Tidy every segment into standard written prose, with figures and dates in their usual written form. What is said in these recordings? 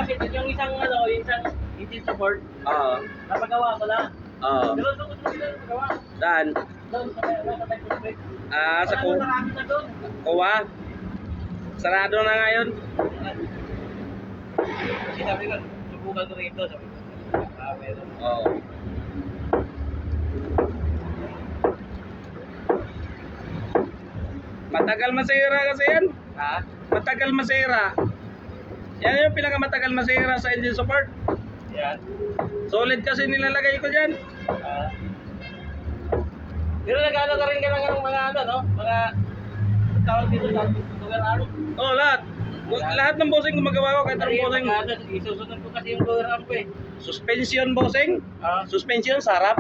kasi yung isang ano, yung isang engine support, Oo. napagawa ko na. Oo. Pero doon ko sila napagawa. Saan? Doon sa may prospect. Sa Wala na marami na doon. Kuwa. Sarado na ngayon. Kasi sabi ko, subukan ko rito. Sabi ko, meron. Oo. Matagal masira kasi yan. Ha? Matagal masira. Yan yung pinakamatagal masira sa engine support. Yan. Solid kasi nilalagay ko dyan. Pero nag-ano ka rin ka ng mga ano, no? Mga tawag dito sa lugar ano? Oo, lahat. Lahat ng bossing gumagawa ko kahit anong bossing. Isusunod ko kasi yung lugar ano eh. Suspension bossing. Suspension sa harap.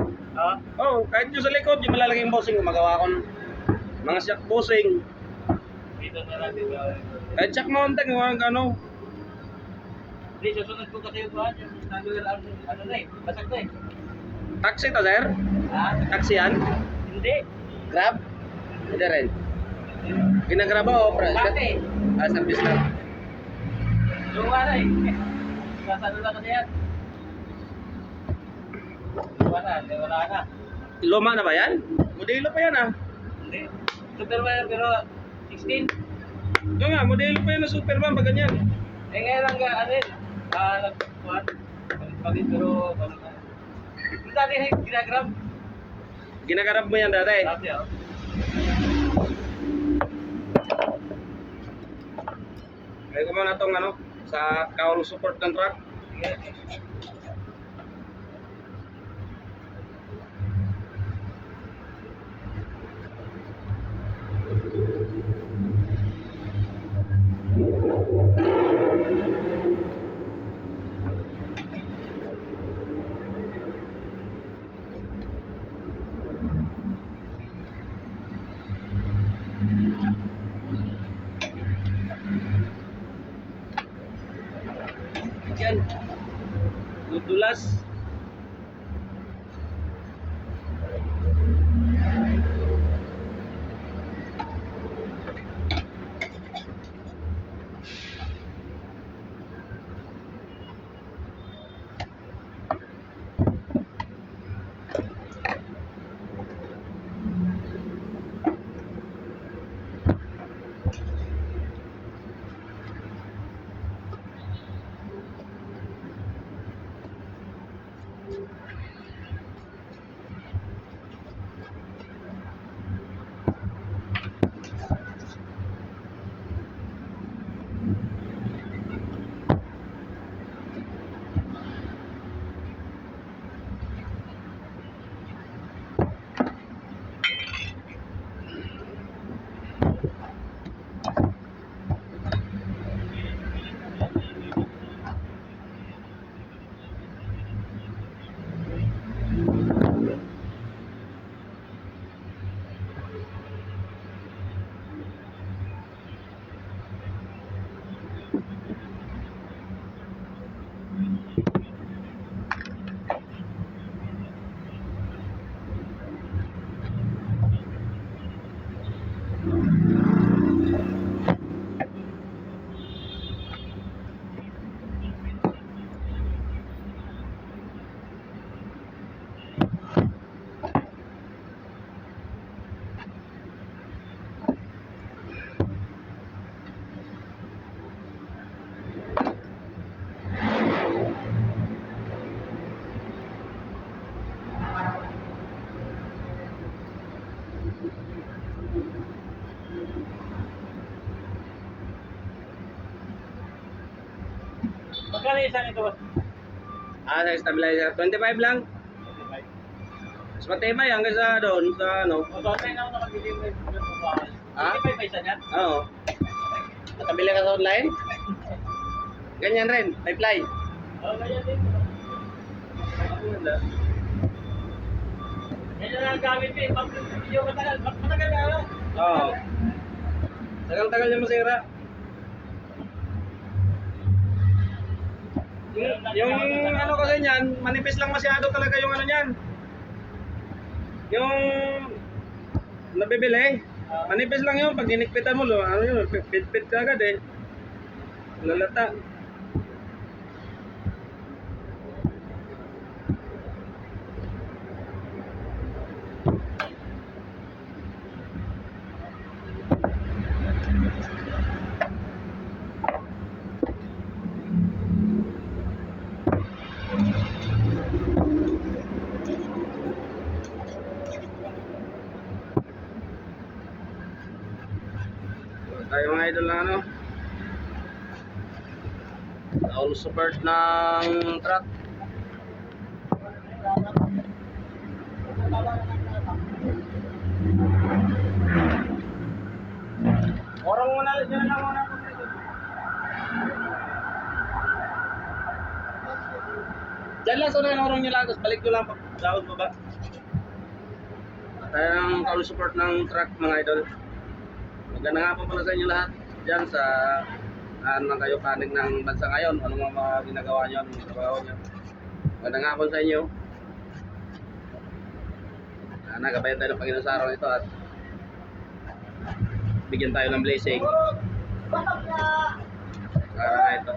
Oo, kahit yung sa likod, yung malalagay yung bossing gumagawa ko ng mga shock bossing. Dito na lang dito. Kahit shock mounting, ano. Hindi, susunod ko kasi yung buwan. Yung lugar ano na eh. Basag na eh. Taxi to, sir? Ha? Taxi yan? Hindi. Grab? Hindi rin. Ginagrab o? Dati. Service lang. Luwa na eh. Nasa ano lang kasi yan. Luwa na, wala na. Luma na ba yan? Modelo pa yan ah. Hindi. Superman pero 16. Ito nga, modelo pa yan na Superman pag ganyan. Eh ngayon lang ano yun. Nagpuan. Palit pero yung dati ginagrab. Ginagrab mo yan dati. Dati oh. Kaya ko muna itong ano, sa cowl support ng truck. Sige. Yan. Dudulas. Magkano isa nito? Sa stabilizer. 25 lang. Mas matibay hanggang sa doon, sa ano. O doon na ako nakabili mo yung bakal. Ha? Hindi pa isa niya? Oo. Nakabili ka sa online? Ganyan rin, may fly. Oo, ganyan din. Yan na lang gamit ko eh. Pag-video matagal. Matagal na ano? Oo. Tagal-tagal yung masira. Yung ano kasi niyan, manipis lang masyado talaga yung ano niyan. Yung nabibili, manipis lang yun. Pag hinikpitan mo, ano yun, pit-pit ka agad eh. Lalata. Tayo mga idol na ano. All support ng truck. Orang muna dyan lang muna. Diyan lang sa unang orang nyo lang, tapos balik nyo lang daon pa ba? Tayo ang all support ng truck mga idol. Maganda nga po pala sa inyo lahat dyan sa ano lang kayo kanig ng bansa ngayon, ano mga ginagawa nyo, anong trabaho nyo. Maganda nga po sa inyo. Nagabayan tayo ng Panginoon sa araw ito at bigyan tayo ng blessing. Araw na ito.